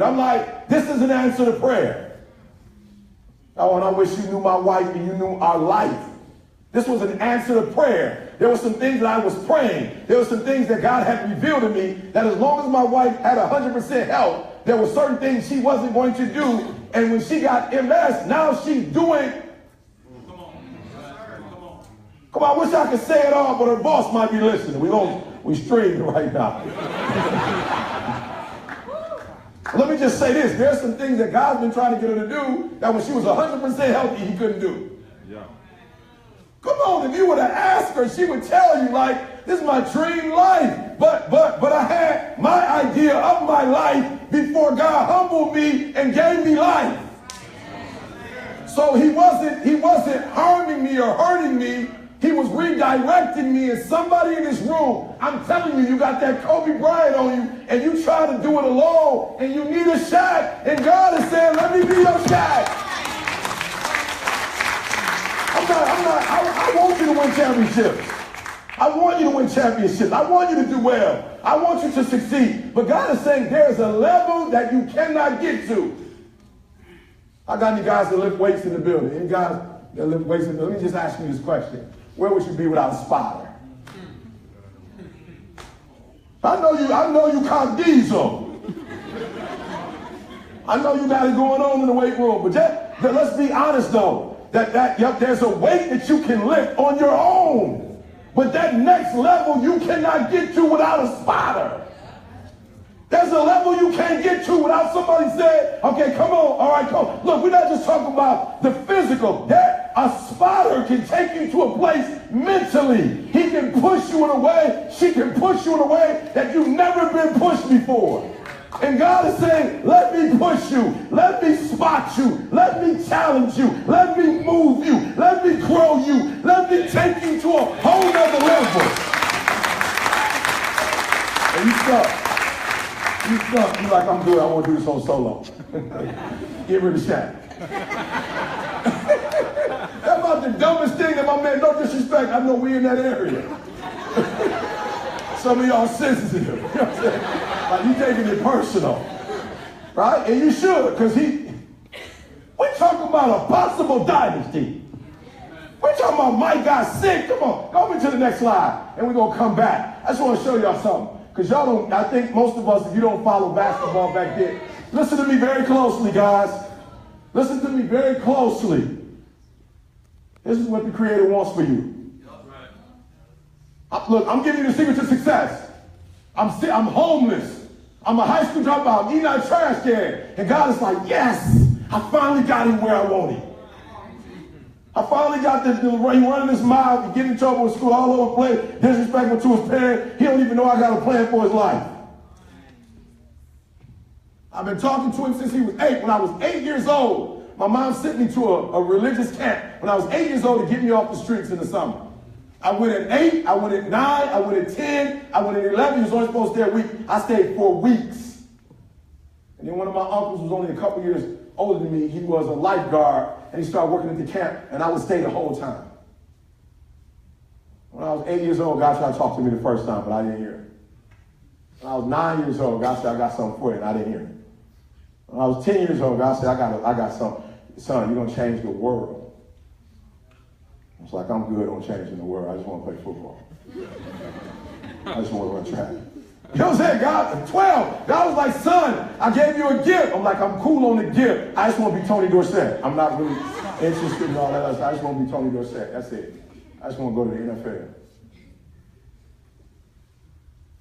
I'm like, this is an answer to prayer. Oh, and I wish you knew my wife and you knew our life. This was an answer to prayer. There were some things that I was praying. There were some things that God had revealed to me that as long as my wife had 100% health, there were certain things she wasn't going to do. And when she got MS, now she's doing. Come on, I wish I could say it all, but her boss might be listening. We streaming right now. Let me just say this. There's some things that God's been trying to get her to do that when she was 100% healthy, he couldn't do. Yeah. Come on, if you were to ask her, she would tell you, like, this is my dream life. But I had my idea of my life before God humbled me and gave me life. So he wasn't harming me or hurting me. He was redirecting me. And somebody in this room, I'm telling you, you got that Kobe Bryant on you, and you try to do it alone, and you need a shot. And God is saying, let me be your shot. I want you to win championships. I want you to win championships. I want you to do well. I want you to succeed. But God is saying there's a level that you cannot get to. I got any guys that lift weights in the building? Any guys that lift weights in the building? Let me just ask you this question. Where would you be without a spotter? I know you caught diesel. I know you got it going on in the weight room. But let's be honest though. There's a weight that you can lift on your own. But that next level you cannot get to without a spotter. There's a level you can't get to without somebody saying, okay, come on, all right, come. Look, we're not just talking about the physical. A spotter can take you to a place mentally. He can push you in a way, she can push you in a way that you've never been pushed before. And God is saying, let me push you. Let me spot you. Let me challenge you. Let me move you. Let me grow you. Let me take you to a whole nother level. And you stuck. You're like, I'm good. I want to do this on solo. Get rid of Shaq. That's about the dumbest thing that my man, no disrespect, I know we in that area. Some of y'all sensitive. You know what I'm saying? Like you taking it personal. Right? And you should, because we're talking about a possible dynasty. We're talking about Mike got sick. Come on, go over to the next slide. And we're going to come back. I just want to show y'all something. Because y'all don't, I think most of us, if you don't follow basketball back then, listen to me very closely, guys. Listen to me very closely. This is what the Creator wants for you. Look, I'm giving you the secret to success. I'm homeless. I'm a high school dropout. I'm eating out of trash can. And God is like, yes, I finally got him where I want him. I finally got this, he running his mouth, he getting in trouble in school all over the place, disrespectful to his parents. He don't even know I got a plan for his life. I've been talking to him since he was 8. When I was 8 years old, my mom sent me to a religious camp when I was 8 years old to get me off the streets in the summer. I went at 8, I went at 9, I went at 10, I went at 11. He was only supposed to stay a week. I stayed 4 weeks. And then one of my uncles was only a couple years older than me. He was a lifeguard, and he started working at the camp, and I would stay the whole time. When I was 8 years old, God tried to talk to me the first time, but I didn't hear it. When I was 9 years old, God said, I got something for you, and I didn't hear it. When I was 10 years old, God said, I got something. Son, you're going to change the world. I was like, I'm good on changing the world. I just want to play football. I just want to run track. You know what I'm saying? God, 12. God was like, son, I gave you a gift. I'm like, I'm cool on the gift. I just want to be Tony Dorsett. I'm not really interested in all that else. I just want to be Tony Dorsett. That's it. I just want to go to the NFL.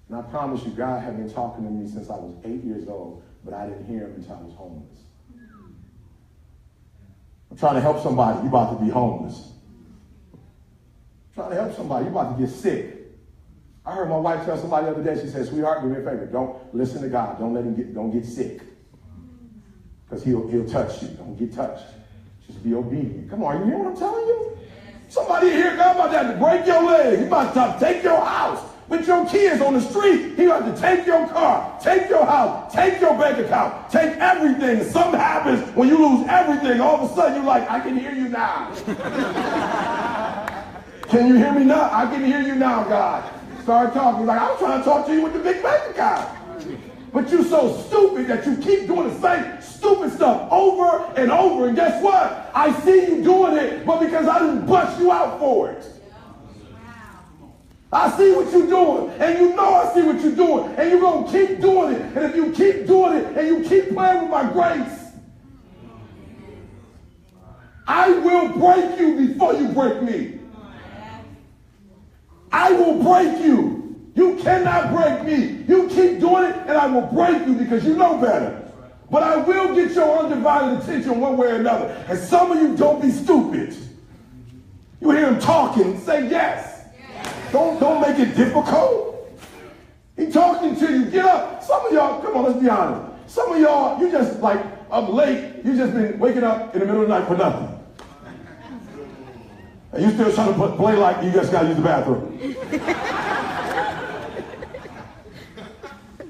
And I promise you, God had been talking to me since I was 8 years old, but I didn't hear him until I was homeless. I'm trying to help somebody. You're about to be homeless. I'm trying to help somebody. You're about to get sick. I heard my wife tell somebody the other day, she said, sweetheart, do me a favor. Don't listen to God. Don't get sick. Because he'll touch you. Don't get touched. Just be obedient. Come on, you hear what I'm telling you? Somebody here, God about to have to break your leg. He about to take your house. With your kids on the street, he about to take your car, take your house, take your bank account, take everything. Something happens when you lose everything. All of a sudden, you're like, I can hear you now. Can you hear me now? I can hear you now, God. Start talking. He's like, I was trying to talk to you with the big bank account. But you're so stupid that you keep doing the same stupid stuff over and over. And guess what? I see you doing it, but because I didn't bust you out for it. I see what you're doing, and you know I see what you're doing, and you're going to keep doing it. And if you keep doing it and you keep playing with my grace, I will break you before you break me. I will break you. You cannot break me. You keep doing it, and I will break you because you know better. But I will get your undivided attention one way or another. And some of you don't be stupid. You hear him talking, say yes. Don't make it difficult. He talking to you. Get up. Some of y'all, come on, let's be honest. Some of y'all, you just like up late. You just been waking up in the middle of the night for nothing. And you still trying to play like you just got to use the bathroom.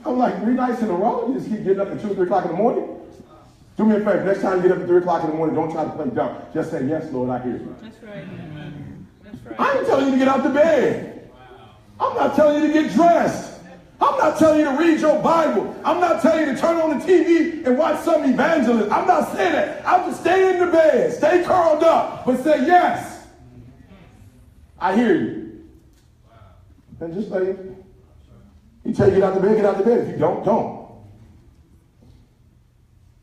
I'm like, 3 nights in a row? You just keep getting up at 2 or 3 o'clock in the morning? Do me a favor. Next time you get up at 3 o'clock in the morning, don't try to play dumb. Just say, yes, Lord, I hear you. That's right. That's right. I ain't telling you to get out the bed. I'm not telling you to get dressed. I'm not telling you to read your Bible. I'm not telling you to turn on the TV and watch some evangelist. I'm not saying that. I'm just stay in the bed. Stay curled up. But say, yes, I hear you. And just say, he tell you get out the bed, get out the bed. If you don't.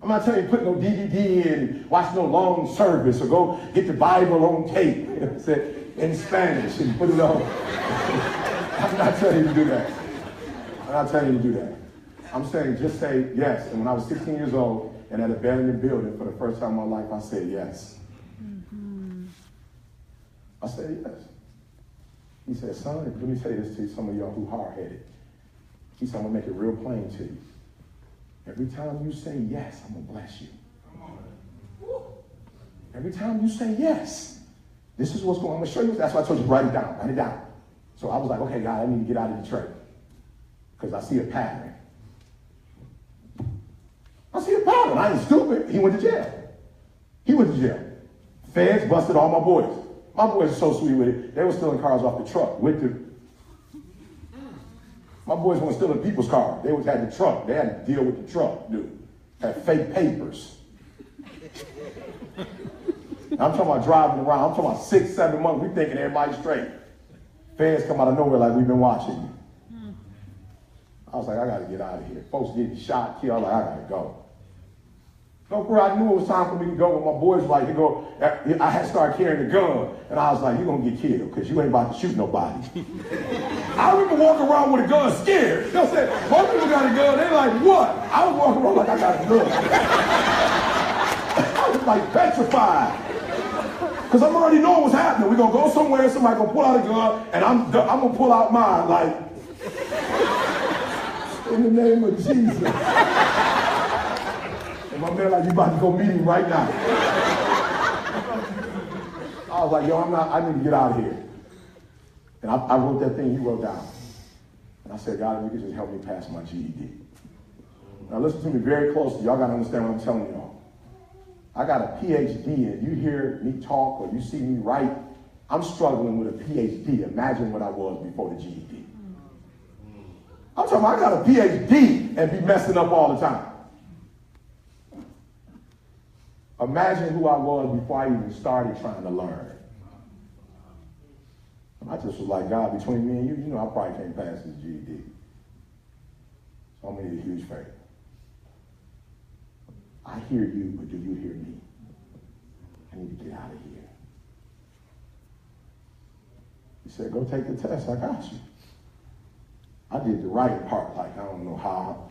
I'm not telling you to put no DVD in, watch no long service, or go get the Bible on tape in Spanish and put it on. I'm not telling you to do that. I'm not telling you to do that. I'm saying just say yes. And when I was 16 years old and at a abandoned building for the first time in my life, I said yes. Mm-hmm. I said yes. He said, son, let me say this to some of y'all who hard-headed. He said, I'm going to make it real plain to you. Every time you say yes, I'm going to bless you. Every time you say yes, this is what's going on. I'm going to show you. That's why I told you to write it down. Write it down. So I was like, okay, God, I need to get out of Detroit because I see a pattern. I see a pattern. I ain't stupid. He went to jail. He went to jail. Feds busted all my boys. My boys are so sweet with it. They were stealing cars off the truck with the... My boys weren't stealing people's cars. They had the truck. They had to deal with the truck, dude. Had fake papers. I'm talking about driving around. I'm talking about 6, 7 months. We thinking everybody's straight. Fans come out of nowhere like we've been watching you. I was like, I got to get out of here. Folks getting shot, killed. I was like, I got to go. So bro, I knew it was time for me to go. When my boys were like, I had started carrying the gun. And I was like, you're going to get killed because you ain't about to shoot nobody. I remember walking around with a gun scared. You know what I'm saying? Most people got a gun. They're like, what? I was walking around like I got a gun. I was like petrified. Because I'm already knowing what's happening. We're going to go somewhere, somebody going to pull out a gun, and I'm going to pull out mine like, in the name of Jesus. And my man like, you about to go meet him right now. I was like, yo, I need to get out of here. And I wrote that thing you wrote down. And I said, God, if you could just help me pass my GED. Now listen to me very closely. Y'all got to understand what I'm telling y'all. I got a PhD, and you hear me talk or you see me write, I'm struggling with a PhD. Imagine what I was before the GED. I'm talking about I got a PhD and be messing up all the time. Imagine who I was before I even started trying to learn. I just was like, God, between me and you, you know I probably can't pass this GED. So I'm going to need a huge favor. I hear you, but do you hear me? I need to get out of here. He said, go take the test. I got you. I did the writing part like I don't know how.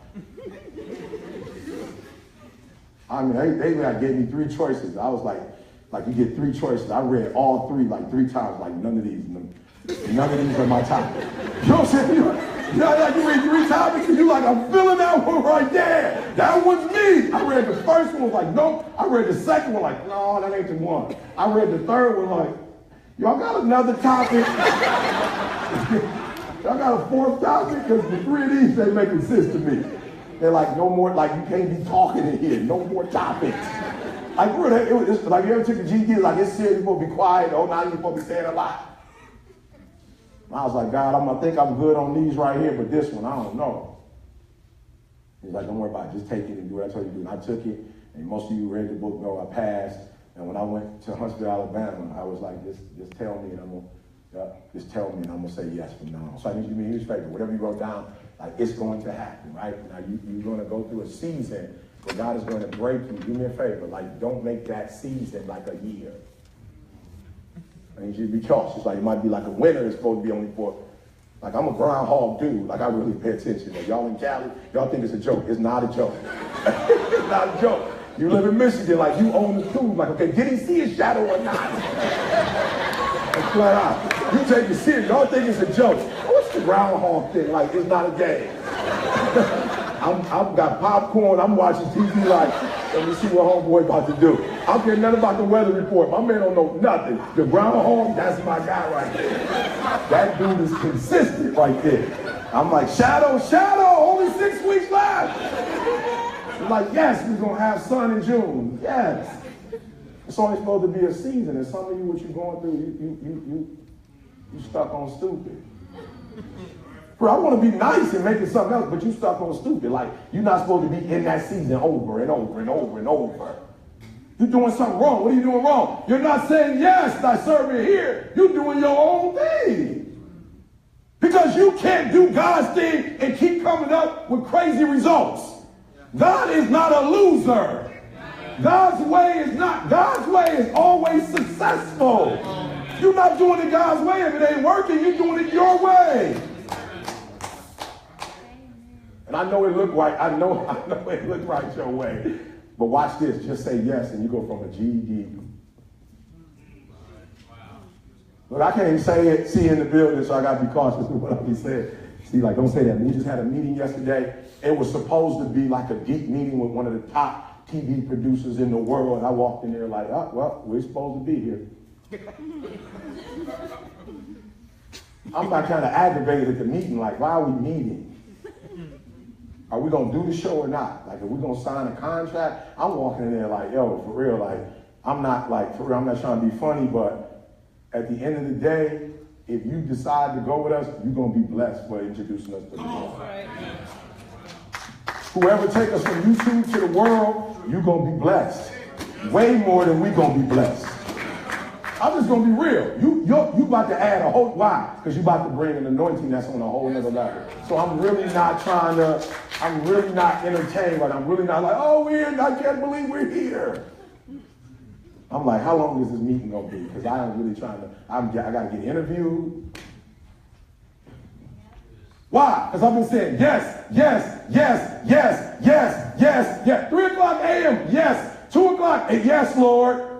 I mean, they gave me 3 choices. I was like you get 3 choices. I read all 3 like 3 times. Like none of these are my topic. You know what I'm saying? You know, like you read 3 topics and you like, I'm feeling that one right there. That one's me. I read the first one, was like, nope. I read the second one, like, no, that ain't the one. I read the third one, like, y'all got another topic? Y'all got a 4th topic? Because the 3 of these, they making sense to me. They're like, no more, like, you can't be talking in here. No more topics. Like, like, you ever took the GD, like, it's serious, you're supposed to be quiet. Oh, now you're supposed to be saying a lot. I was like, God, I think I'm good on these right here, but this one, I don't know. He's like, don't worry about it. Just take it and do what I told you to do. And I took it, and most of you read the book know I passed. And when I went to Huntsville, Alabama, I was like, just tell me, and I'm gonna just tell me, and I'm gonna say yes from now on. So I need you to be a huge favor. Whatever you wrote down, like it's going to happen, right? Now you're going to go through a season where God is going to break you. Do me a favor, like don't make that season like a year. I need you to be cautious. Like it might be like a winter. It's supposed to be only for. Like, I'm a groundhog dude. Like, I really pay attention. Like, y'all in Cali, y'all think it's a joke. It's not a joke. It's not a joke. You live in Michigan, like, you own the tube. Like, okay, did he see his shadow or not? Like, flat out. You take it serious. Y'all think it's a joke. What's the groundhog thing? Like, it's not a game. I've got popcorn. I'm watching TV like, let me see what homeboy about to do. I don't care nothing about the weather report. My man don't know nothing. The groundhog, that's my guy right there. That dude is consistent right there. I'm like, shadow, only 6 weeks left. I'm like, yes, we're going to have sun in June. Yes. It's only supposed to be a season. And some of you, what you're going through, you stuck on stupid. Bro, I want to be nice and make it something else, but you stuck on stupid. Like, you're not supposed to be in that season over and over and over and over. You're doing something wrong. What are you doing wrong? You're not saying, yes, thy servant here. You're doing your own thing. Because you can't do God's thing and keep coming up with crazy results. God is not a loser. God's way is always successful. You're not doing it God's way. If it ain't working, you're doing it your way. And I know it looked right. I know it looked right your way. But watch this. Just say yes, and you go from a GED. Look, I can't even say it, see in the building, so I got to be cautious with what I be saying. See, like, don't say that. We just had a meeting yesterday. It was supposed to be like a deep meeting with one of the top TV producers in the world. And I walked in there like, oh, well, we're supposed to be here. I'm not kind of aggravated at the meeting. Like, why are we meeting? Are we going to do the show or not? Like, are we going to sign a contract? I'm walking in there like, yo, for real, like, I'm not trying to be funny, but at the end of the day, if you decide to go with us, you're going to be blessed for introducing us to the world. Right. Whoever take us from YouTube to the world, you're going to be blessed. Way more than we're going to be blessed. I'm just going to be real. You about to add a whole, why? Because you about to bring an anointing that's on a whole nother level. So I'm really not entertained, but I'm really not like, oh, I can't believe we're here. I'm like, how long is this meeting going to be? Because I am really trying to, I got to get interviewed. Why? Because I've been saying yes, yes, yes, yes, yes, yes, yes. 3 o'clock a.m., yes. 2 o'clock, yes, Lord.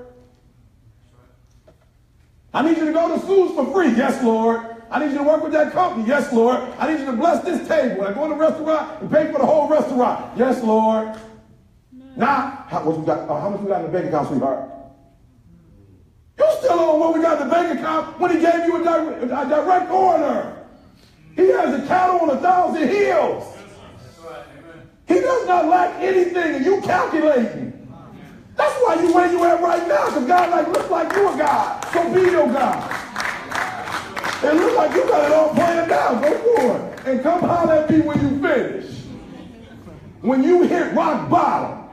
I need you to go to schools for free. Yes, Lord. I need you to work with that company. Yes, Lord. I need you to bless this table. When I go in the restaurant and pay for the whole restaurant. Yes, Lord. Now, how much we got in the bank account, sweetheart? You still on what we got in the bank account when he gave you a direct order. He has a cattle on 1,000 hills. He does not lack anything, and you calculating. That's why you where you at right now, because God looks like you a God. So be your God. It looks like you got it all planned out. Go for it. And come holler at me when you finish. When you hit rock bottom,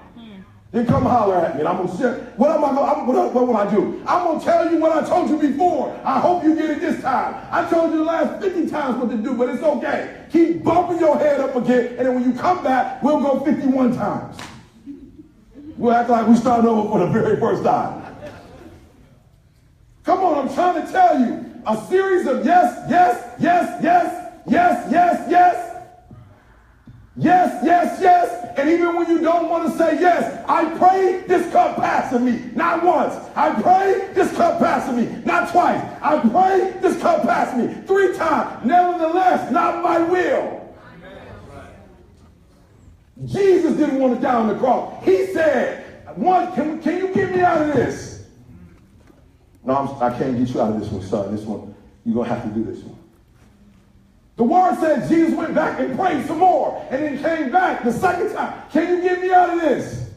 then come holler at me. And I'm going to share. What will I do? I'm going to tell you what I told you before. I hope you get it this time. I told you the last 50 times what to do, but it's okay. Keep bumping your head up again, and then when you come back, we'll go 51 times. We'll act like we started over for the very first time. Come on, I'm trying to tell you. A series of yes, yes, yes, yes, yes, yes, yes. Yes, yes, yes. And even when you don't want to say yes, I pray this cup pass of me. Not once. I pray this cup pass of me. Not twice. I pray this cup pass of me. 3 times. Nevertheless, not my will. Jesus didn't want to die on the cross. He said, can you get me out of this? No, I can't get you out of this one, son. This one, you're going to have to do this one. The word said Jesus went back and prayed some more and then came back the second time. Can you get me out of this?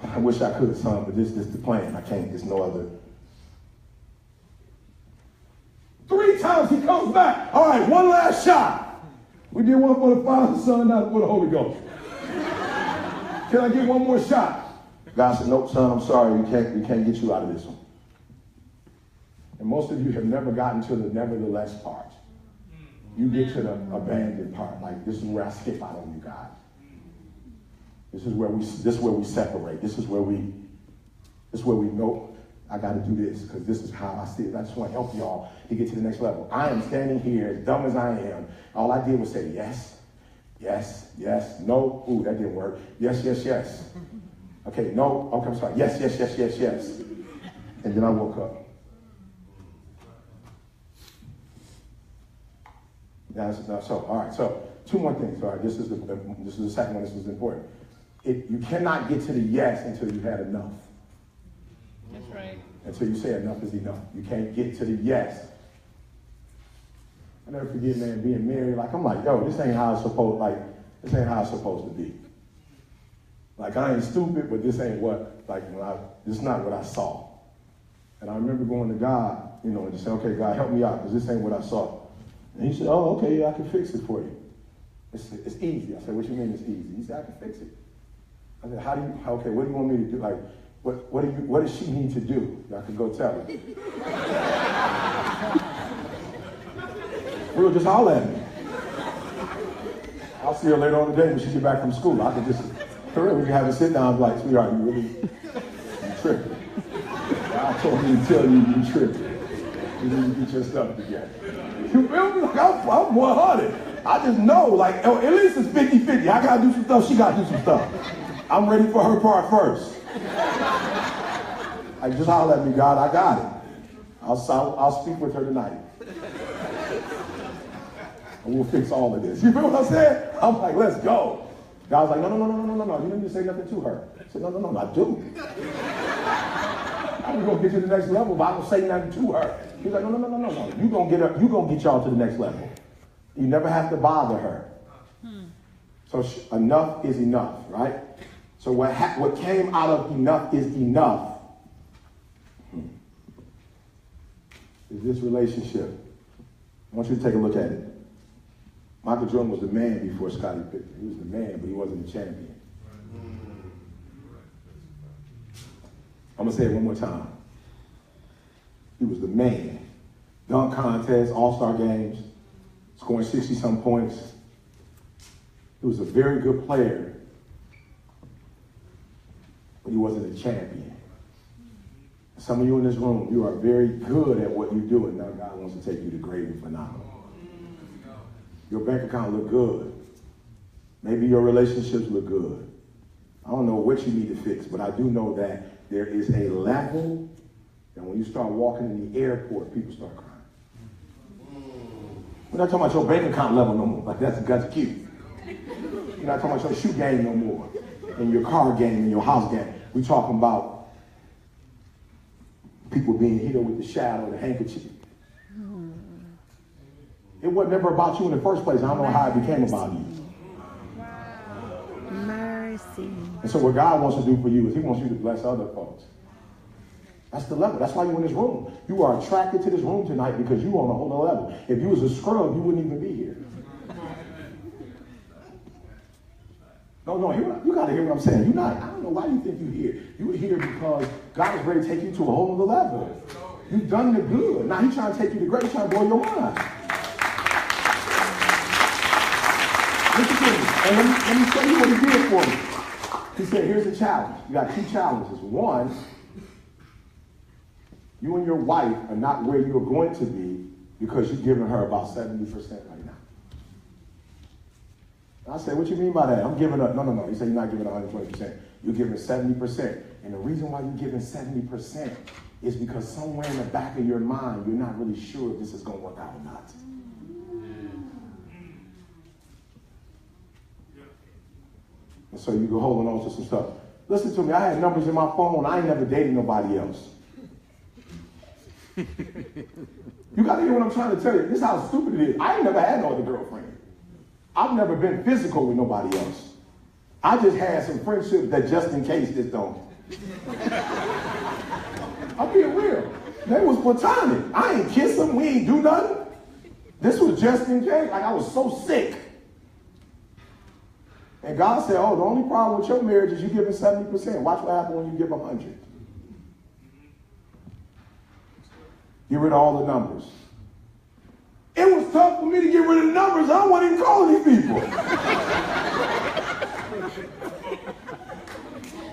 I wish I could, son, but this is the plan. I can't. There's no other. 3 times he comes back. All right, one last shot. We did one for the Father, Son, and now for the Holy Ghost. Can I get one more shot? God said, nope, son, I'm sorry. We can't get you out of this one. And most of you have never gotten to the nevertheless part. You get to the abandoned part. Like, this is where I skip out on you, God. This is where we separate. This is where we know I got to do this because this is how I see it. I just want to help y'all to get to the next level. I am standing here as dumb as I am. All I did was say yes, yes, yes, no. Ooh, that didn't work. Yes, yes, yes. Okay, no. Okay, I'm sorry. Yes, yes, yes, yes, yes. And then I woke up. All right. So two more things. All right. This is the second one. This is important. You cannot get to the yes until you had enough. That's right. Until you say enough is enough. You can't get to the yes. I never forget, man, being married. Like, I'm like, yo, this ain't how it's supposed to be. Like, I ain't stupid, but this ain't this is not what I saw. And I remember going to God, and just saying, okay, God, help me out, because this ain't what I saw. And he said, oh, okay, yeah, I can fix it for you. It's easy. I said, what you mean it's easy? He said, I can fix it. I said, what do you want me to do? Like, what does she need to do? I could go tell her. Real, just holler at me. I'll see her later on today when she get back from school. I could just, we can have a sit down and be like, sweetheart, you tripping. I told me to tell you tripping. You need to get your stuff together. You feel me? Like, I'm 100. I just know, at least it's 50-50. I got to do some stuff, she got to do some stuff. I'm ready for her part first. Just holler at me, God, I got it. I'll speak with her tonight. And we'll fix all of this. You feel what I'm saying? I'm like, let's go. God's like, no. You don't need to say nothing to her. I said, no, I do. I'm going to get to the next level, but I don't say nothing to her. He's like, no. You're going to get y'all to the next level. You never have to bother her. So enough is enough, right? So what came out of enough is enough. Is this relationship. I want you to take a look at it. Michael Jordan was the man before Scottie Pippen. He was the man, but he wasn't the champion. I'm going to say it one more time. He was the man. Dunk contests, all-star games, scoring 60-some points. He was a very good player, but he wasn't a champion. Some of you in this room, you are very good at what you do, and now God wants to take you to great and phenomenal. Your bank account look good. Maybe your relationships look good. I don't know what you need to fix, but I do know that there is a level that when you start walking in the airport, people start crying. We're not talking about your bank account level no more. Like, that's cute. We're not talking about your shoe game no more, and your car game, and your house game. We're talking about people being healed with the shadow, the handkerchief. It was never about you in the first place. I don't know how it became about you. Mercy. And so what God wants to do for you is he wants you to bless other folks. That's the level. That's why you're in this room. You are attracted to this room tonight because you're on a whole other level. If you was a scrub, you wouldn't even be here. No, you got to hear what I'm saying. You're not, I don't know why you think you're here. You're here because God is ready to take you to a whole other level. You've done the good. Now he's trying to take you to great. He's trying to blow your mind. Listen to me. And let me tell you what he did for me. He said, here's the challenge. You got two challenges. One, you and your wife are not where you're going to be because you're giving her about 70% right now. I said, what you mean by that? I'm giving up. No. He said, you're not giving 120%. You're giving 70%. And the reason why you're giving 70% is because somewhere in the back of your mind, you're not really sure if this is going to work out or not. And so you go holding on to some stuff. Listen to me. I had numbers in my phone. I ain't never dated nobody else. You got to hear what I'm trying to tell you. This is how stupid it is. I ain't never had no other girlfriend. I've never been physical with nobody else. I just had some friendships that just in case this don't. I'm being real. They was platonic. I ain't kiss them. We ain't do nothing. This was just in case. Like, I was so sick And God said, oh, the only problem with your marriage is you giving 70%. Watch what happens when you give 100. Get rid of all the numbers. It was tough for me to get rid of the numbers. I wasn't even calling these people.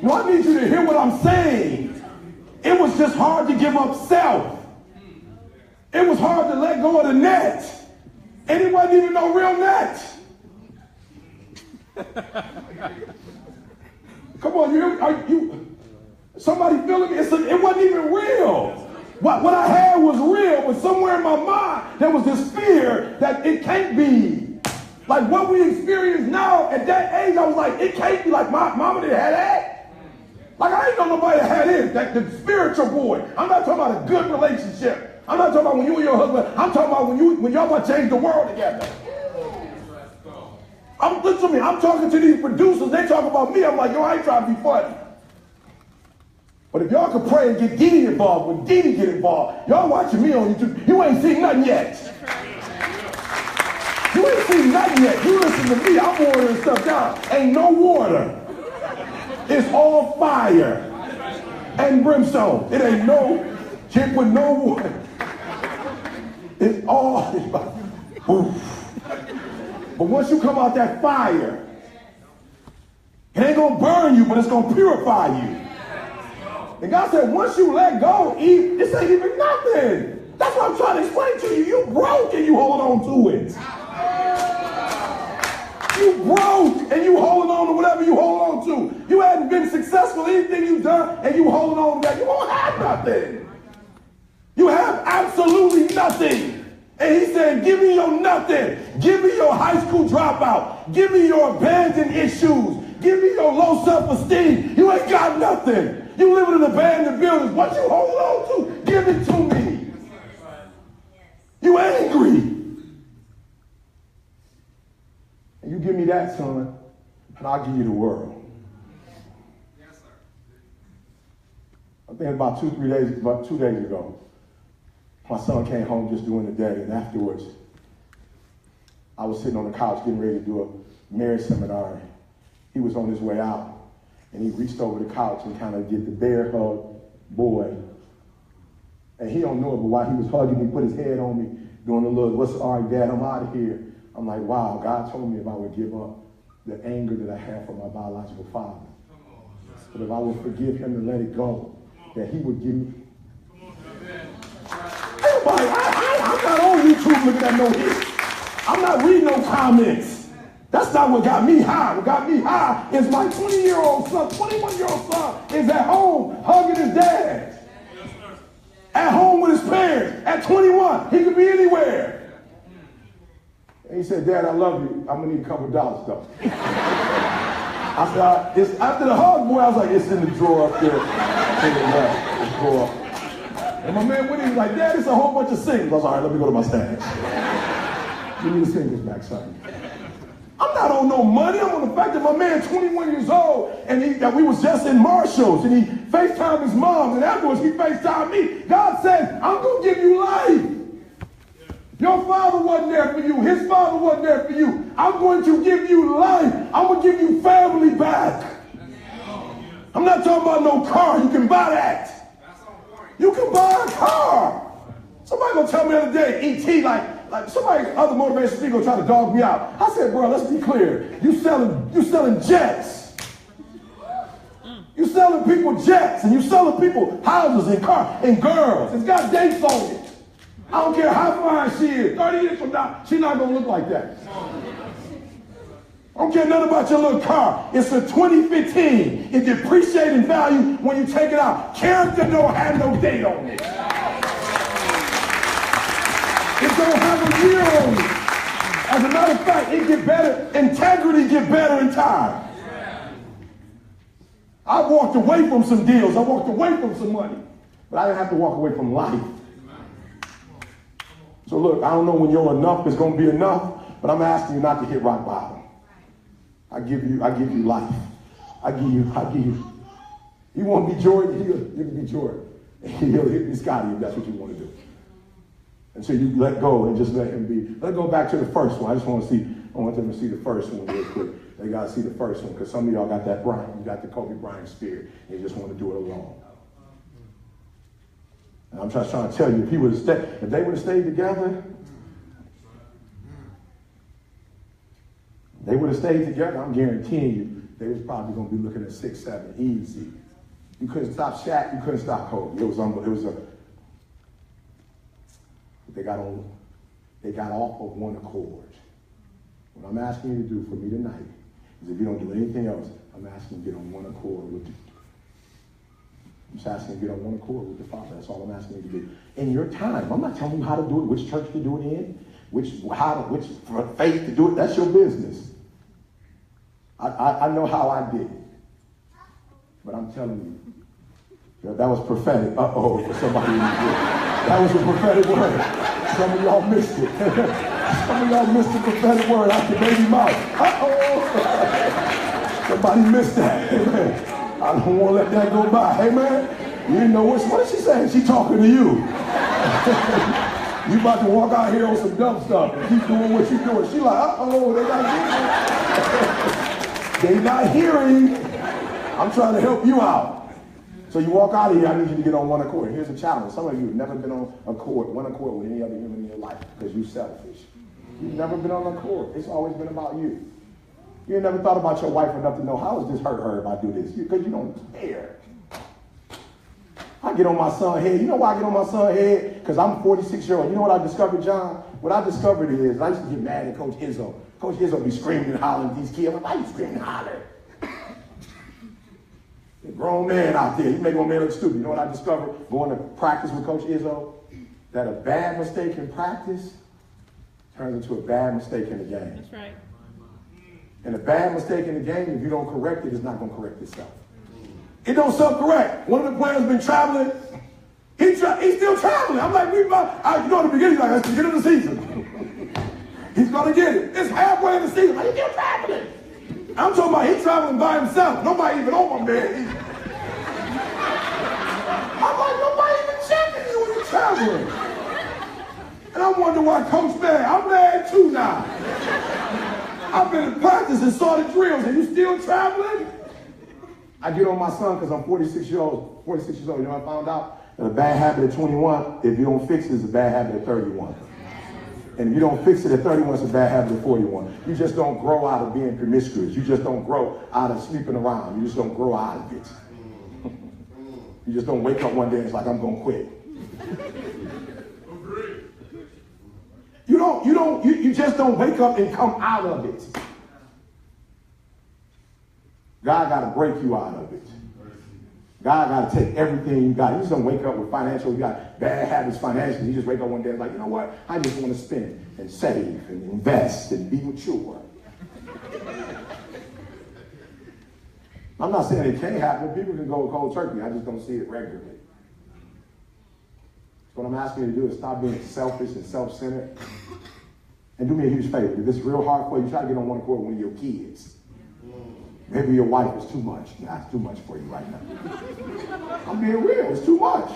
No, I need you to hear what I'm saying. It was just hard to give up self. It was hard to let go of the net. And it wasn't even no real net. Come on, somebody feeling me? It wasn't even real. What I had was real, but somewhere in my mind, there was this fear that it can't be. Like what we experience now, at that age, I was like, it can't be. Like my mama didn't have that. Like I ain't know nobody that had it, that the spiritual boy. I'm not talking about a good relationship. I'm not talking about when you and your husband, I'm talking about when y'all about to change the world together. Listen to me, I'm talking to these producers, they talk about me, I'm like, yo, I ain't trying to be funny. But if y'all could pray and get Dee involved, when Dee get involved, y'all watching me on YouTube, you ain't seen nothing yet. You ain't seen nothing yet. You listen to me, I'm watering stuff down. Ain't no water. It's all fire and brimstone. It ain't no chick with no water. It's all, oof. But once you come out that fire, it ain't gonna burn you, but it's gonna purify you. And God said, once you let go, this ain't even nothing. That's what I'm trying to explain to you. You broke and you hold on to it. You broke and you holding on to whatever you hold on to. You hadn't been successful in anything you've done and you holding on to that. You won't have nothing. You have absolutely nothing. And he said, give me your nothing. Give me your high school dropout. Give me your abandoned issues. Give me your low self-esteem. You ain't got nothing. You live in an abandoned building. What you hold on to, give it to me. You angry. And you give me that, son, and I'll give you the world. Yes, sir. I think about 2 days ago, my son came home just during the day, and afterwards, I was sitting on the couch getting ready to do a marriage seminar. He was on his way out, and he reached over the couch and kind of did the bear hug boy. And he don't know it, but while he was hugging me, put his head on me, doing a little, all right, Dad, I'm out of here. I'm like, wow, God told me if I would give up the anger that I have for my biological father, but if I would forgive him and let it go, that he would give me. Everybody, I'm not on YouTube looking at no hits. I'm not reading no comments. That's not what got me high. What got me high is my 20-year-old son, 21-year-old son is at home hugging his dad. At home with his parents. At 21, he could be anywhere. And he said, Dad, I love you. I'm going to need a couple of dollars, though. I said, it's after the hug, boy, I was like, it's in the drawer up there. In the left, the drawer. And my man went in, he was like, Dad, it's a whole bunch of singles. I was all right, let me go to my stash. Give me the singles back, son. I'm not on no money. I'm on the fact that my man 21 years old and that we was just in Marshall's and he FaceTimed his mom and afterwards he FaceTimed me. God said, I'm going to give you life. Your father wasn't there for you. His father wasn't there for you. I'm going to give you life. I'm going to give you family back. I'm not talking about no car. You can buy that. You can buy a car. Somebody going to tell me the other day, E.T., like somebody, other motivational speaker try to dog me out. I said, bro, let's be clear. You selling jets. You selling people jets and you selling people houses and cars and girls. It's got dates on it. I don't care how fine she is. 30 years from now, she's not going to look like that. I don't care nothing about your little car. It's a 2015. It depreciates in value when you take it out. Character don't have no date on it. It don't have a year on it. As a matter of fact, it get better. Integrity get better in time. I walked away from some deals. I walked away from some money. But I didn't have to walk away from life. So look, I don't know when your enough is going to be enough, but I'm asking you not to hit rock bottom. I give you life. I give you. You want to be Jordan? You can be Jordan. He'll hit me Scotty if that's what you want to do. And so you let go and just let him be. Let's go back to the first one. I want them to see the first one real quick. They got to see the first one, because some of y'all got that Bryant, you got the Kobe Bryant spirit, and you just want to do it alone. And I'm just trying to tell you, if they would have stayed together, I'm guaranteeing you, they was probably going to be looking at 6, 7, easy. You couldn't stop Shaq, you couldn't stop Kobe. They got off of one accord. What I'm asking you to do for me tonight is, if you don't do anything else, I'm asking you to get on one accord with I'm just asking you to get on one accord with the Father. That's all I'm asking you to do. In your time, I'm not telling you how to do it, which church to do it in, which faith to do it. That's your business. I know how I did it. But I'm telling you, that was prophetic. For somebody in the group. That was a prophetic word. Some of y'all missed it. Some of y'all missed the prophetic word out the baby mouth. Somebody missed that. Amen. I don't want to let that go by. Amen. You didn't know what is she saying? She talking to you. You about to walk out here on some dumb stuff and keep doing what you're doing. She like, they not hearing. I'm trying to help you out. So you walk out of here, I need you to get on one accord. Here's a challenge. Some of you have never been on one accord with any other human in your life because you're selfish. You've never been on accord. It's always been about you. You ain't never thought about your wife enough to know, how does this hurt her if I do this? Because you don't care. I get on my son's head. You know why I get on my son's head? Because I'm 46-year-old. You know what I discovered, John? What I discovered is, I used to get mad at Coach Izzo. Coach Izzo be screaming and hollering at these kids. I'm like, why you screaming and hollering? A grown man out there. You make one man look stupid. You know what I discovered going to practice with Coach Izzo? That a bad mistake in practice turns into a bad mistake in the game. That's right. And a bad mistake in the game, if you don't correct it, it's not going to correct itself. It don't self-correct. One of the players been traveling. He's still traveling. I'm like, you know, at the beginning, like, that's the beginning of the season. He's going to get it. It's halfway in the season. Like, he's still traveling. I'm talking about he's traveling by himself. Nobody even on my bed. I'm like, nobody even checking you when you're traveling. And I'm wondering why Coach mad. I'm mad too now. I've been in practice and saw the drills, and you still traveling? I get on my son because I'm 46 years old. You know what I found out? That a bad habit at 21, if you don't fix it, it's a bad habit at 31. And if you don't fix it at 31, it's a bad habit at 41. You just don't grow out of being promiscuous. You just don't grow out of sleeping around. You just don't grow out of it. You just don't wake up one day and it's like, I'm going to quit. You just don't wake up and come out of it. God got to break you out of it. God got to take everything you got. You just don't wake up with financial, you got bad habits financially. You just wake up one day and like, you know what? I just want to spend and save and invest and be mature. I'm not saying it can't happen. People can go cold turkey. I just don't see it regularly. What I'm asking you to do is stop being selfish and self-centered. And do me a huge favor. If it's real hard for you, try to get on one accord with one of your kids. Maybe your wife is too much. Nah, it's too much for you right now. I'm being real. It's too much.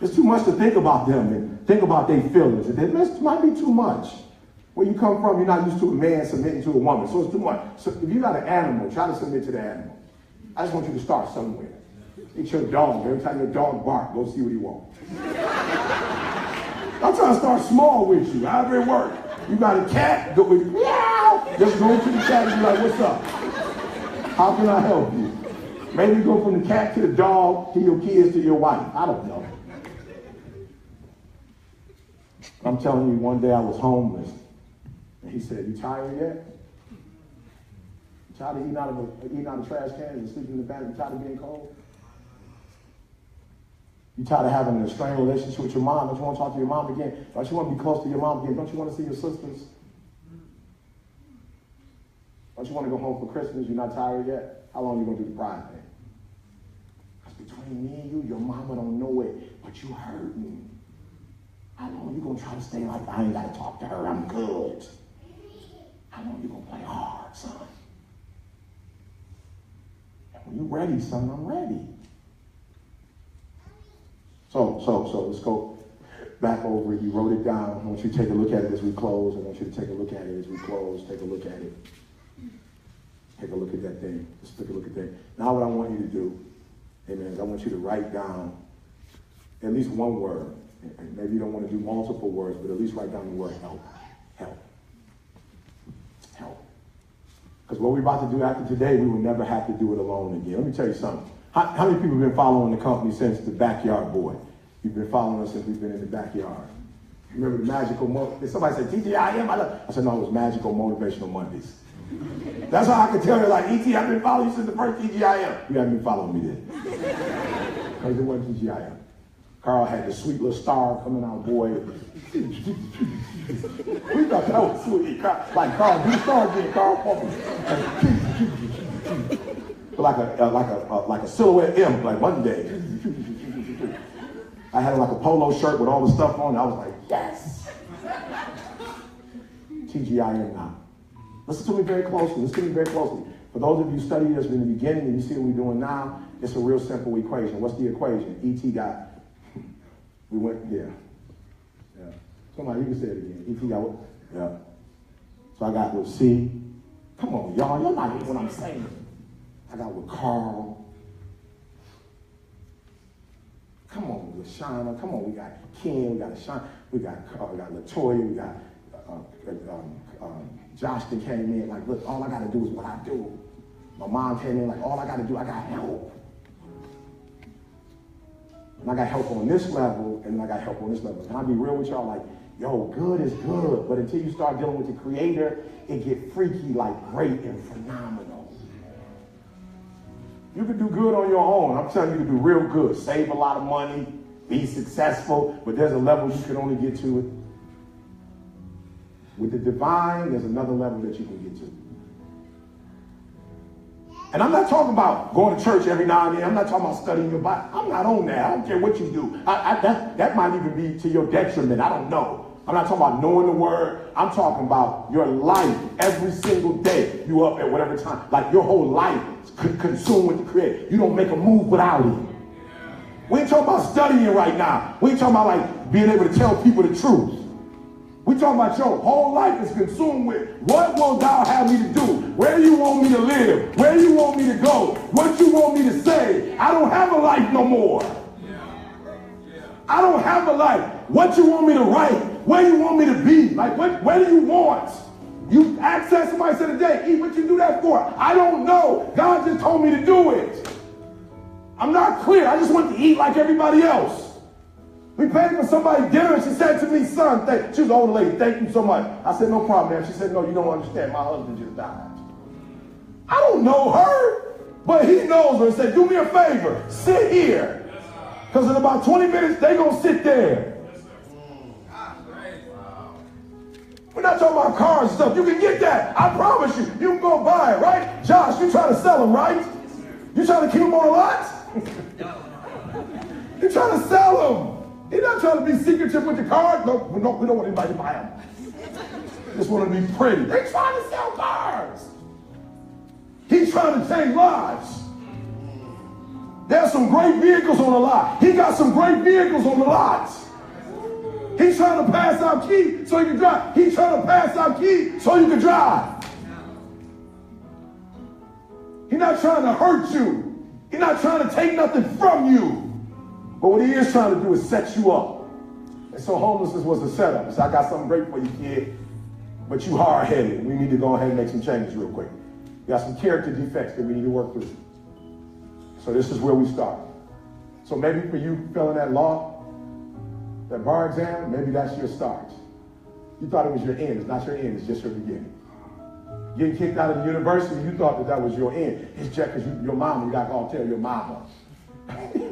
It's too much to think about them and think about their feelings. It might be too much. Where you come from, you're not used to a man submitting to a woman. So it's too much. So if you got an animal, try to submit to the animal. I just want you to start somewhere. It's your dog. Every time your dog barks, go see what he wants. I'm trying to start small with you. However it works. You got a cat, go with meow. Just go to the cat and be like, what's up? How can I help you? Maybe go from the cat to the dog, to your kids, to your wife. I don't know. I'm telling you, one day I was homeless. And he said, you tired yet? You tired of eating out of trash cans and sleeping in the back? You tired of being cold? You tired of having a strained relationship with your mom? Don't you want to talk to your mom again? Don't you want to be close to your mom again? Don't you want to see your sisters? Don't you want to go home for Christmas? You're not tired yet? How long are you going to do the bride thing? Because between me and you, your mama don't know it, but you heard me. How long are you going to try to stay like, I ain't got to talk to her, I'm good? How long are you going to play hard, son? And when you're ready, son, I'm ready. So let's go back over it. You wrote it down. I want you to take a look at it as we close. I want you to take a look at it as we close. Take a look at it. Take a look at that thing. Just take a look at that. Now what I want you to do, amen, is I want you to write down at least one word. And maybe you don't want to do multiple words, but at least write down the word help. Help. Help. Because what we're about to do after today, we will never have to do it alone again. Let me tell you something. How many people have been following the company since the backyard boy? You've been following us since we've been in the backyard. Remember the magical, somebody said, TGIM, I said, no, it was Magical Motivational Mondays. That's how I could tell you, like, E.T., I've been following you since the first TGIM. You haven't been following me then. Because it wasn't TGIM. Carl had the sweet little star coming out, boy. We thought that was sweet. Like, Carl, do the star again, Carl. Like a silhouette M, like Monday. I had like a polo shirt with all the stuff on. I was like, yes. TGIM now. Listen to me very closely. Listen to me very closely. For those of you studying this in the beginning and you see what we're doing now, it's a real simple equation. What's the equation? E.T. got, we went, yeah. Somebody, you can say it again. E.T. got, yeah. So I got with C. Come on, y'all. You're not hearing what I'm saying. I got with Carl. Come on, with Shauna. Come on, we got Ken. We got Shauna. We got Latoya. We got Josh that came in. Like, look, all I got to do is what I do. My mom came in like, all I got to do, I got help. And I got help on this level, and then I got help on this level. Can I be real with y'all? Like, yo, good is good, but until you start dealing with the Creator, it get freaky like great and phenomenal. You can do good on your own. I'm telling you, you can do real good. Save a lot of money, be successful, but there's a level you can only get to it. With the divine, there's another level that you can get to. And I'm not talking about going to church every now and then. I'm not talking about studying your Bible. I'm not on that. I don't care what you do. That might even be to your detriment. I don't know. I'm not talking about knowing the word. I'm talking about your life every single day. You up at whatever time. Like your whole life is consumed with the Creator. You don't make a move without Him. We ain't talking about studying right now. We ain't talking about like being able to tell people the truth. We talking about your whole life is consumed with what will thou have me to do? Where you want me to live? Where you want me to go? What you want me to say? I don't have a life no more. I don't have a life. What you want me to write? Where you want me to be? Like, where do you want? You access somebody said today, E, what you do that for? I don't know. God just told me to do it. I'm not clear. I just want to eat like everybody else. We paid for somebody's dinner, and she said to me, son, she was an older lady, thank you so much. I said, no problem, man. She said, no, you don't understand. My husband just died. I don't know her, but he knows her and said, do me a favor, sit here. Because in about 20 minutes, they're going to sit there. We're not talking about cars and stuff. You can get that. I promise you. You can go buy it, right? Josh, you trying to sell them, right? You trying to keep them on a lot? You trying to sell them. He's not trying to be secretive with the cars. No, we don't want anybody to buy them. Just want to be pretty. They're trying to sell cars. He's trying to change lives. There's some great vehicles on the lot. He got some great vehicles on the lot. He's trying to pass out keys so you can drive. He's trying to pass out keys so you can drive. He's not trying to hurt you. He's not trying to take nothing from you. But what he is trying to do is set you up. And so homelessness was a setup. So I got something great for you, kid, but you hard-headed. We need to go ahead and make some changes real quick. We got some character defects that we need to work through. So this is where we start. So maybe for you failing that law, that bar exam, maybe that's your start. You thought it was your end. It's not your end. It's just your beginning. Getting kicked out of the university, you thought that was your end. It's just because your mama, you got to go tell your mama.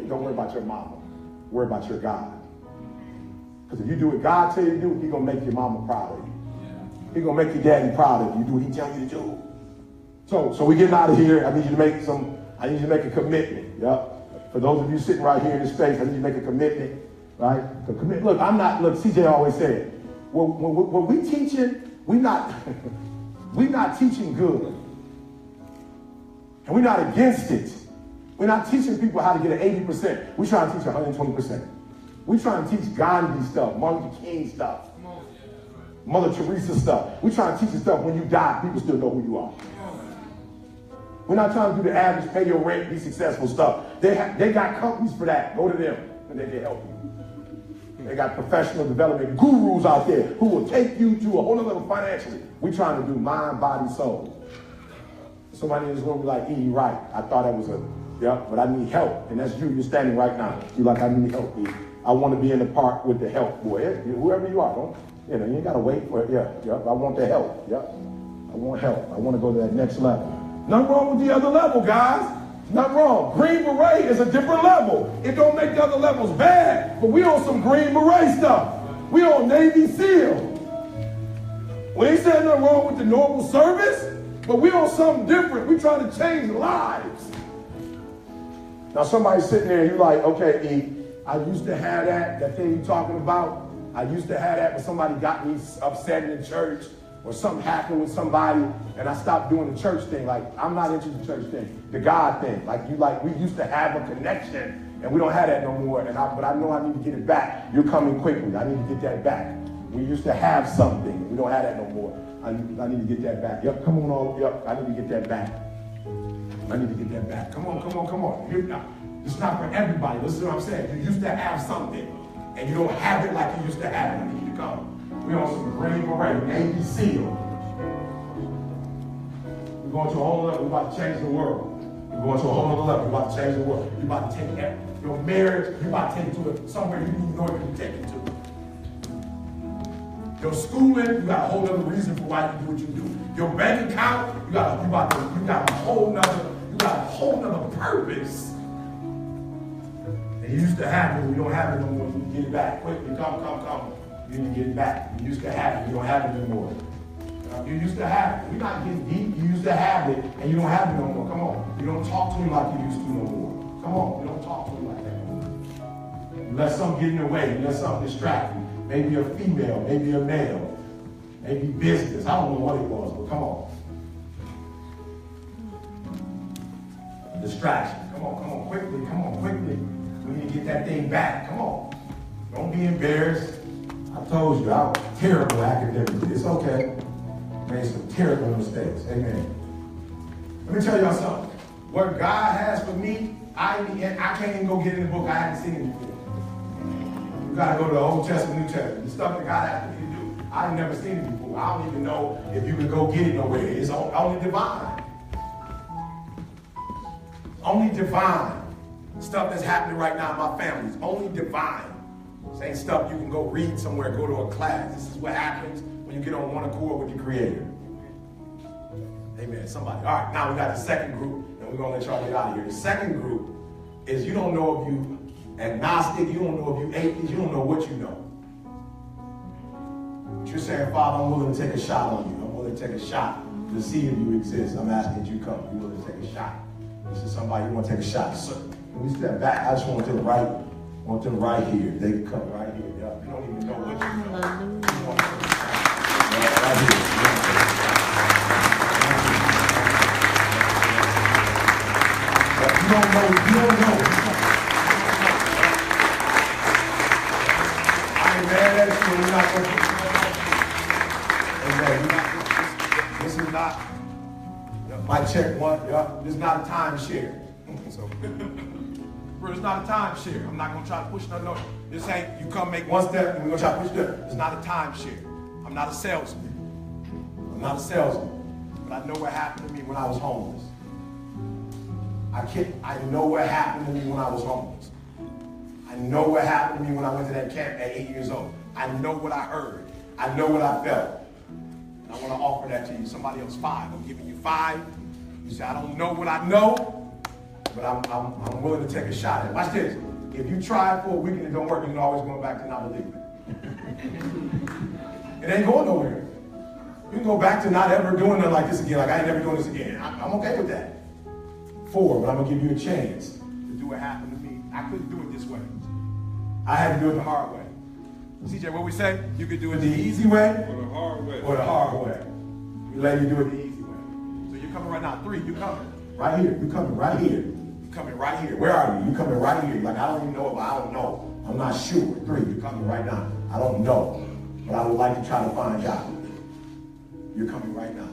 Don't worry about your mama. Worry about your God. Because if you do what God tell you to do, He's going to make your mama proud of you. He's going to make your daddy proud of you. Do what He tell you to do. So we're getting out of here. I need you to make a commitment. Yep. For those of you sitting right here in this space, I need you to make a commitment. Right? Look, CJ always said, when we teaching, we're not teaching good. And we're not against it. We're not teaching people how to get an 80%. We're trying to teach 120%. We're trying to teach Gandhi stuff, Martin Luther King stuff, Mother Teresa stuff. We're trying to teach you stuff when you die, people still know who you are. We're not trying to do the average, pay your rent, be successful stuff. They got companies for that. Go to them and they can help you. They got professional development gurus out there who will take you to a whole other level financially. We're trying to do mind, body, soul. Somebody in this room be like, E, right. I thought that was but I need help. And that's you. You're standing right now. You're like, I need help, E. I want to be in the park with the help, boy. Whoever you are, don't, you ain't got to wait for it. I want the help. I want help. I want to go to that next level. Nothing wrong with the other level, guys. Nothing wrong. Green Beret is a different level. It don't make the other levels bad, but we on some Green Beret stuff. We on Navy SEAL. We ain't saying nothing wrong with the normal service, but we on something different. We trying to change lives. Now somebody's sitting there and you're like, okay, E, I used to have that thing you're talking about. I used to have that when somebody got me upset in the church, or something happened with somebody and I stopped doing the church thing. Like, I'm not into the church thing, the God thing. We used to have a connection and we don't have that no more. But I know I need to get it back. You're coming quickly. I need to get that back. We used to have something. We don't have that no more. I need to get that back. Yep, come on all. Yep, I need to get that back. I need to get that back. Come on. It's not for everybody. Listen to what I'm saying. You used to have something and you don't have it like you used to have it. I need you to come. We're on some Green Beret, Navy SEAL. We're going to a whole level. We're about to change the world. We're going to a whole other level. We're about to change the world. You're about to take your marriage, you're about to take it to somewhere you didn't even know you can take it to. Your schooling, you got a whole other reason for why you do what you do. Your bank account, you got a whole nother purpose. And you used to have it, we don't have it no more. You can get it back quickly. Come. You need to get it back. You used to have it. You don't have it anymore. You used to have it. We're not getting deep. You used to have it, and you don't have it no more. Come on. You don't talk to him like you used to no more. Come on. You don't talk to him like that no more. You let something get in the way. You let something distract you. Maybe a female. Maybe a male. Maybe business. I don't know what it was, but come on. Distraction. Come on. Quickly. We need to get that thing back. Come on. Don't be embarrassed. I told you, I was terrible academically. It's okay. Made some terrible mistakes. Amen. Let me tell y'all something. What God has for me, I can't even go get in the book. I haven't seen it before. You got to go to the Old Testament, New Testament. The stuff that God has for me to do, I've never seen it before. I don't even know if you can go get it nowhere. It's only divine. Only divine. Stuff that's happening right now in my family is only divine. This ain't stuff you can go read somewhere, go to a class. This is what happens when you get on one accord with the Creator. Amen. Somebody. All right, now we got the second group, and we're going to let y'all get out of here. The second group is you don't know if you agnostic, you don't know if you atheist, you don't know what you know. But you're saying, Father, I'm willing to take a shot on you. I'm willing to take a shot to see if you exist. I'm asking that you come. You're willing to take a shot. This is somebody you want to take a shot. So when we step back, I just want them right here. They can come right here. You don't even know what you know. Right here. You don't know. I ain't mad at you. We're not going to. This is not. My check one. This is not a timeshare. So. It's not a timeshare. I'm not going to try to push nothing on you. This ain't you come make one step and we're going to try to push that. It's not a timeshare. I'm not a salesman. But I know what happened to me when I was homeless. I know what happened to me when I was homeless. I know what happened to me when I went to that camp at 8 years old. I know what I heard. I know what I felt. And I want to offer that to you. Somebody else 5. I'm giving you 5. You say, I don't know what I know. But I'm willing to take a shot at it. Watch this. If you try it for a week and it don't work, you can always go back to not believing. It ain't going nowhere. You can go back to not ever doing nothing like this again. Like I ain't never doing this again. I'm okay with that. 4, but I'm gonna give you a chance to do what happened to me. I couldn't do it this way. I had to do it the hard way. CJ, what we say? You could do it the easy way Or the hard way. or the hard way. We let you do it the easy way. So you're coming right now. 3, you coming right here. You coming right here. Coming right here. Where are you? You coming right here. Like, I don't even know if I don't know. I'm not sure. 3, you're coming right now. I don't know. But I would like to try to find out. You're coming right now.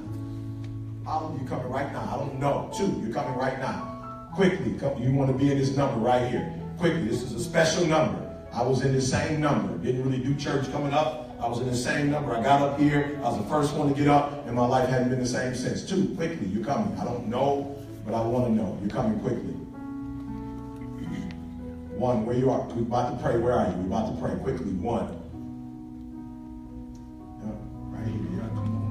You're coming right now. I don't know. 2, you're coming right now. Quickly, come. You want to be in this number right here. Quickly, this is a special number. I was in the same number. Didn't really do church coming up. I was in the same number. I got up here. I was the first one to get up, and my life hadn't been the same since. 2, quickly, you're coming. I don't know, but I want to know. You're coming quickly. 1, where you are. We're about to pray. Where are you? We're about to pray. Quickly, 1. Right here. Yeah, come on.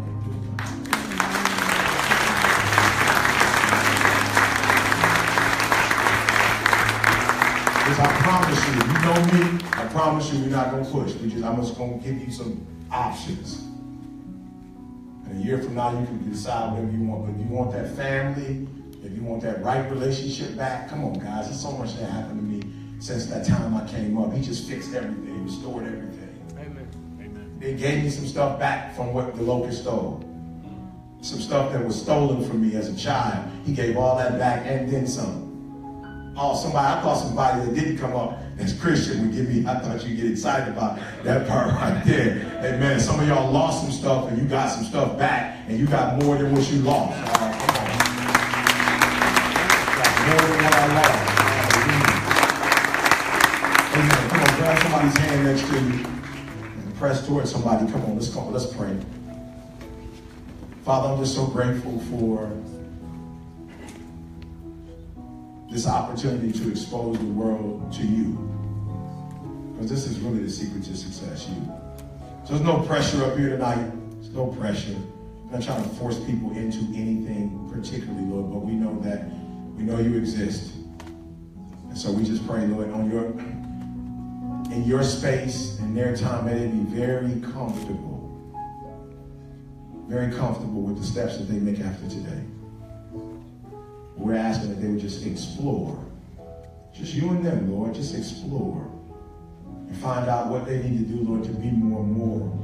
I promise you, you know me, I promise you we're not going to push. I'm just going to give you some options. And a year from now, you can decide whatever you want. But if you want that family, if you want that right relationship back, come on, guys. There's so much that happened to me since that time I came up. He just fixed everything. He restored everything. Amen. Amen. He gave me some stuff back from what the locust stole. Some stuff that was stolen from me as a child. He gave all that back and then some. Oh, I thought somebody that didn't come up as Christian would give me, I thought you'd get excited about that part right there. Hey man, some of y'all lost some stuff and you got some stuff back and you got more than what you lost. Come on. More than what I lost. Amen. Come on, grab somebody's hand next to you and press towards somebody. Come on, let's pray. Father, I'm just so grateful for this opportunity to expose the world to you. Because this is really the secret to success, you. So there's no pressure up here tonight. There's no pressure. I'm not trying to force people into anything particularly, Lord, but we know you exist. And so we just pray, Lord, in your space, in their time, may they be very comfortable with the steps that they make after today. We're asking that they would just explore. Just you and them, Lord, just explore. And find out what they need to do, Lord, to be more moral,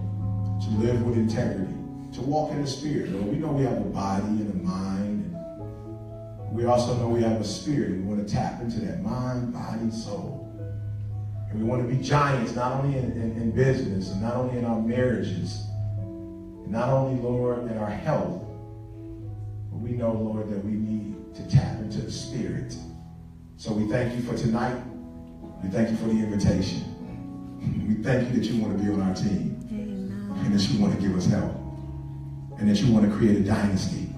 to live with integrity, to walk in the Spirit, Lord. We know we have a body and a mind. And we also know we have a spirit. And we want to tap into that mind, body, soul. And we want to be giants, not only in business, and not only in our marriages, and not only, Lord, in our health, but we know, Lord, that we need to tap into the Spirit. So we thank you for tonight. We thank you for the invitation. We thank you that you want to be on our team. Amen. And that you want to give us help. And that you want to create a dynasty.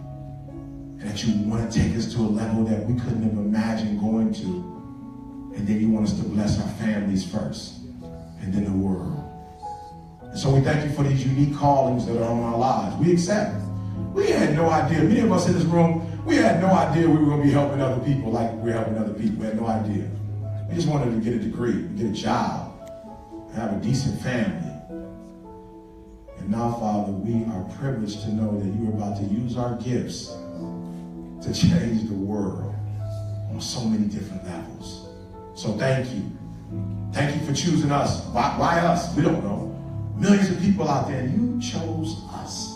And that you want to take us to a level that we couldn't have imagined going to. And then you want us to bless our families first. And then the world. And so we thank you for these unique callings that are on our lives. We accept. We had no idea. Many of us in this room, we had no idea we were going to be helping other people like we're helping other people. We had no idea. We just wanted to get a degree, get a job, have a decent family. And now, Father, we are privileged to know that you are about to use our gifts to change the world on so many different levels. So thank you. Thank you for choosing us. Why us? We don't know. Millions of people out there, and you chose us.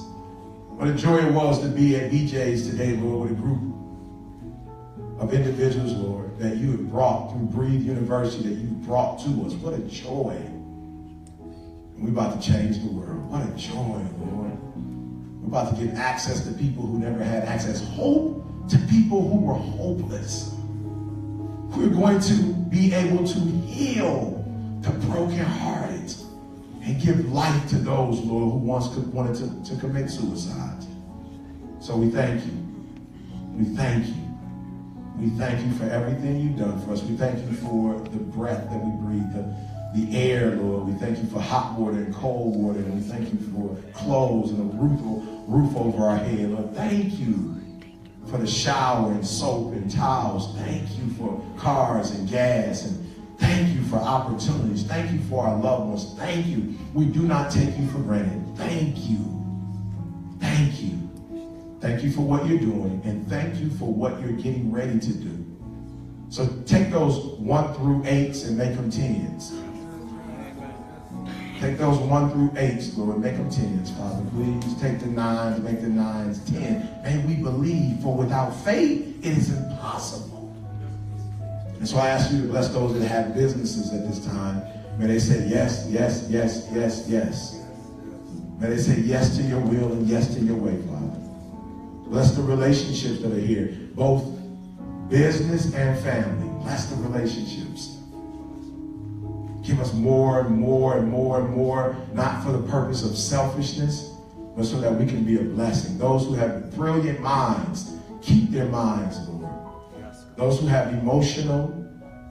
What a joy it was to be at BJ's today, Lord, with a group of individuals, Lord, that you have brought through Breathe University, that you brought to us. What a joy. And we're about to change the world. What a joy, Lord. We're about to give access to people who never had access. Hope to people who were hopeless. We're going to be able to heal the brokenhearted and give life to those, Lord, who once wanted to commit suicide. So we thank you. We thank you. We thank you for everything you've done for us. We thank you for the breath that we breathe, the air, Lord. We thank you for hot water and cold water. And we thank you for clothes and a roof over our head, Lord. Thank you for the shower and soap and towels. Thank you for cars and gas, and thank you for opportunities. Thank you for our loved ones. Thank you. We do not take you for granted. Thank you. Thank you. Thank you for what you're doing, and thank you for what you're getting ready to do. So take those 1 through 8s and make them 10s. Take those 1 through 8s, Lord, make them 10s, Father. Please take the 9s, make the 9s 10. May we believe, for without faith, it is impossible. And so I ask you to bless those that have businesses at this time. May they say yes, yes, yes, yes, yes. May they say yes to your will and yes to your way, Father. Bless the relationships that are here, both business and family. Bless the relationships. Give us more and more and more and more, not for the purpose of selfishness, but so that we can be a blessing. Those who have brilliant minds, keep their minds, Lord. Those who have emotional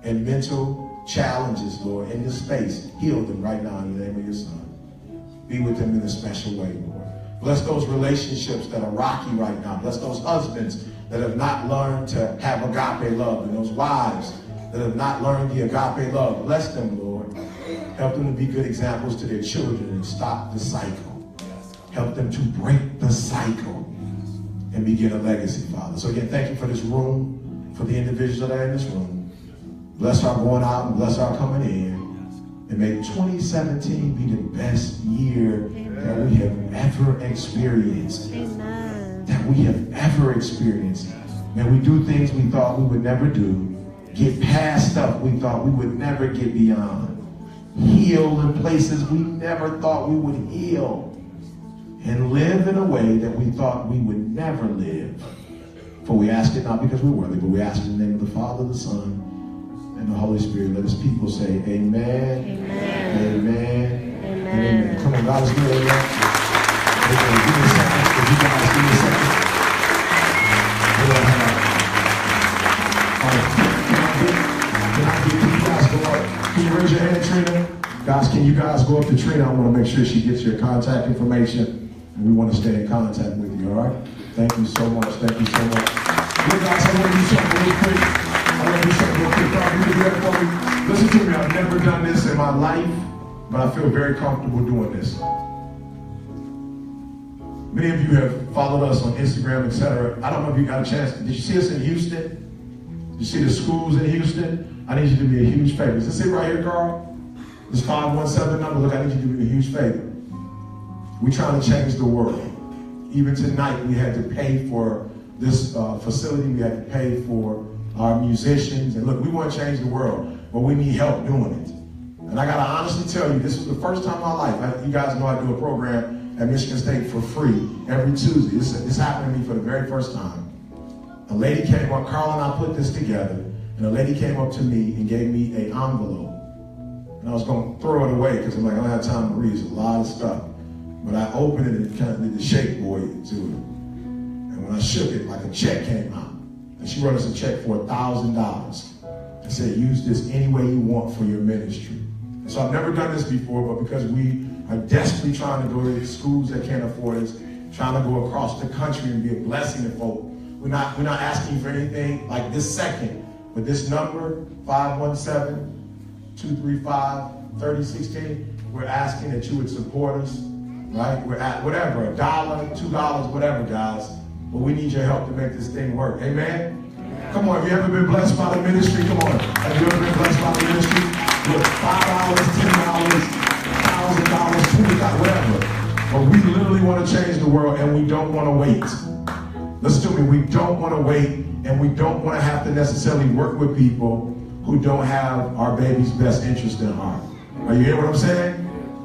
and mental challenges, Lord, in this space, heal them right now in the name of your Son. Be with them in a special way, Lord. Bless those relationships that are rocky right now. Bless those husbands that have not learned to have agape love, and those wives that have not learned the agape love. Bless them, Lord. Help them to be good examples to their children and stop the cycle. Help them to break the cycle and begin a legacy, Father. So again, thank you for this room, for the individuals that are in this room. Bless our going out and bless our coming in. And may 2017 be the best year that we have ever experienced. Amen. That we have ever experienced. May we do things we thought we would never do. Get past stuff we thought we would never get beyond. Heal in places we never thought we would heal. And live in a way that we thought we would never live. For we ask it not because we're worthy, but we ask in the name of the Father, the Son, and the Holy Spirit. Let his people say amen, Amen. amen, Amen. amen. Come on, God is good, amen. Give me a second. If you guys give me a second. Can you guys go up? Can you raise your hand, Trina? Guys, can you guys go up to Trina? I want to make sure she gets your contact information. And we want to stay in contact with you, all right? Thank you so much. Thank you so much. Look, guys, I want to do something real quick. Listen to me, I've never done this in my life, but I feel very comfortable doing this. Many of you have followed us on Instagram, etc. I don't know if you got a chance. Did you see us in Houston? Did you see the schools in Houston? I need you to do me a huge favor. Is this it right here, Carl? This 517 number, look, I need you to do me a huge favor. We're trying to change the world. Even tonight, we had to pay for this facility. We had to pay for our musicians. And look, we want to change the world, but we need help doing it. And I got to honestly tell you, this was the first time in my life. You guys know I do a program at Michigan State for free every Tuesday. This happened to me for the very first time. A lady came up, Carl and I put this together, and a lady came up to me and gave me an envelope. And I was going to throw it away because I'm like, I don't have time to read. It's a lot of stuff. But I opened it and it kind of did the shake boy to it. And when I shook it, like a check came out. And she wrote us a check for $1,000 and said, use this any way you want for your ministry. And so I've never done this before, but because we are desperately trying to go to schools that can't afford us, trying to go across the country and be a blessing to folk, we're not asking for anything like this second, but this number, 517-235-3016, we're asking that you would support us, right? We're at whatever, $1, $2, whatever, guys. But we need your help to make this thing work. Amen? Come on, have you ever been blessed by the ministry? Come on. Have you ever been blessed by the ministry? Look, $5, $10, $1,000, $20, whatever. But we literally want to change the world and we don't want to wait. Listen to me, we don't want to wait and we don't want to have to necessarily work with people who don't have our baby's best interest in heart. Are you hearing what I'm saying?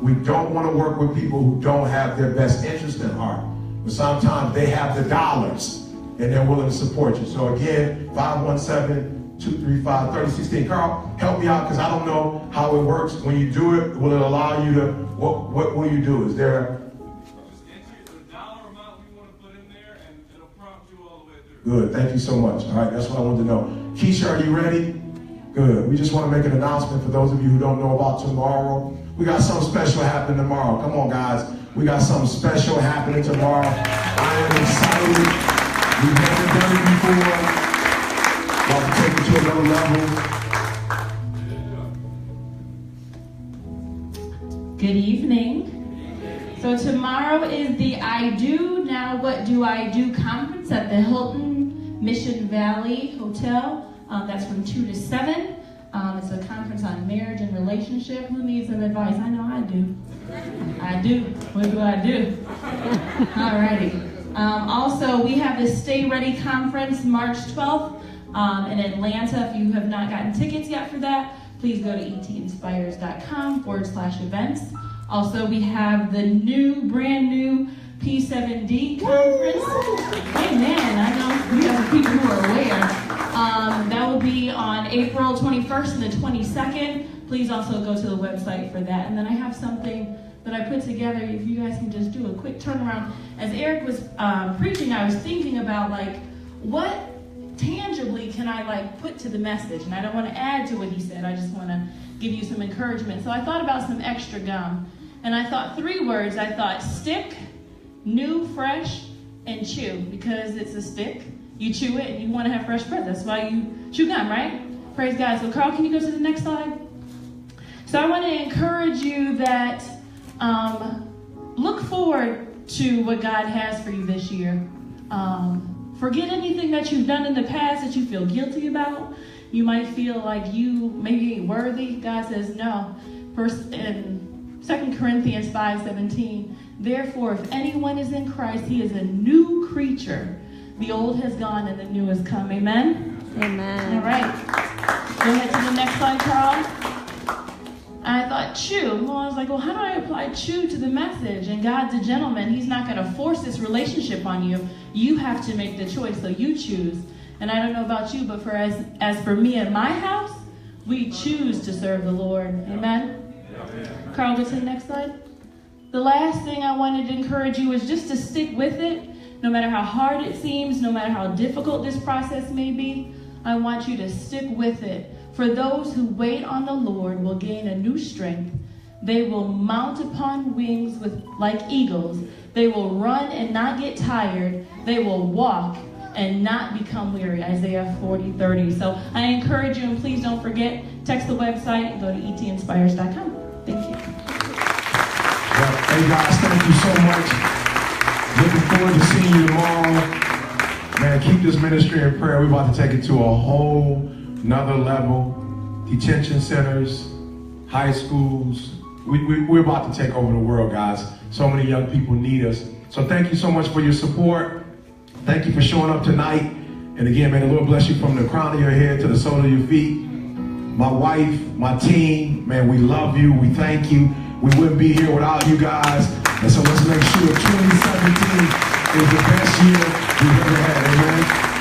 We don't want to work with people who don't have their best interest in heart. But sometimes they have the dollars and they're willing to support you. So again, 517-235-3016. Carl, help me out because I don't know how it works. When you do it, will it allow you to, what will you do? Is there a... Just enter the dollar amount you want to put in there and it'll prompt you all the way through. Good, thank you so much. All right, that's what I wanted to know. Keisha, are you ready? Good. We just want to make an announcement for those of you who don't know about tomorrow. We got something special happening tomorrow. Come on, guys. We got something special happening tomorrow. I am excited. We've never done it before. About to take it to another level. Good evening. So tomorrow is the I Do Now What Do I Do conference at the Hilton Mission Valley Hotel. That's from 2 to 7. It's a conference on marriage and relationship. Who needs some advice? I know I do. I do. What do I do? Alrighty. Also, we have the Stay Ready conference March 12th in Atlanta. If you have not gotten tickets yet for that, please go to etinspires.com/events. Also, we have the brand new P7D conference. Amen. I know we have people who are aware. That will be on April 21st and the 22nd. Please also go to the website for that. And then I have something that I put together. If you guys can just do a quick turnaround. As Eric was preaching, I was thinking about what tangibly can I put to the message? And I don't want to add to what he said. I just want to give you some encouragement. So I thought about some extra gum. And I thought 3 words. I thought stick, new, fresh, and chew. Because it's a stick. You chew it and you want to have fresh breath. That's why you chew gum, right? Praise God. So Carl, can you go to the next slide? So I want to encourage you that look forward to what God has for you this year. Forget anything that you've done in the past that you feel guilty about. You might feel like you maybe ain't worthy. God says no. First in 2 Corinthians 5:17, therefore, if anyone is in Christ, he is a new creature. The old has gone and the new has come. Amen? Amen. All right. Go ahead to the next slide, Carl. I thought chew. Well, I was like, well, how do I apply chew to the message? And God's a gentleman. He's not going to force this relationship on you. You have to make the choice, so you choose. And I don't know about you, but as for me and my house, we choose to serve the Lord. Amen? Carl, go to the next slide. The last thing I wanted to encourage you is just to stick with it. No matter how hard it seems, no matter how difficult this process may be, I want you to stick with it. For those who wait on the Lord will gain a new strength. They will mount upon wings like eagles. They will run and not get tired. They will walk and not become weary. Isaiah 40:30. So I encourage you, and please don't forget, text the website and go to ethinspires.com. Thank you. Well, hey guys, thank you so much. Looking forward to seeing you tomorrow. Man, keep this ministry in prayer. We're about to take it to a whole nother level. Detention centers, high schools. We're about to take over the world, guys. So many young people need us. So thank you so much for your support. Thank you for showing up tonight. And again, may the Lord bless you from the crown of your head to the sole of your feet. My wife, my team, man, we love you. We thank you. We wouldn't be here without you guys. And so let's make sure 2017 is the best year we've ever had. Amen.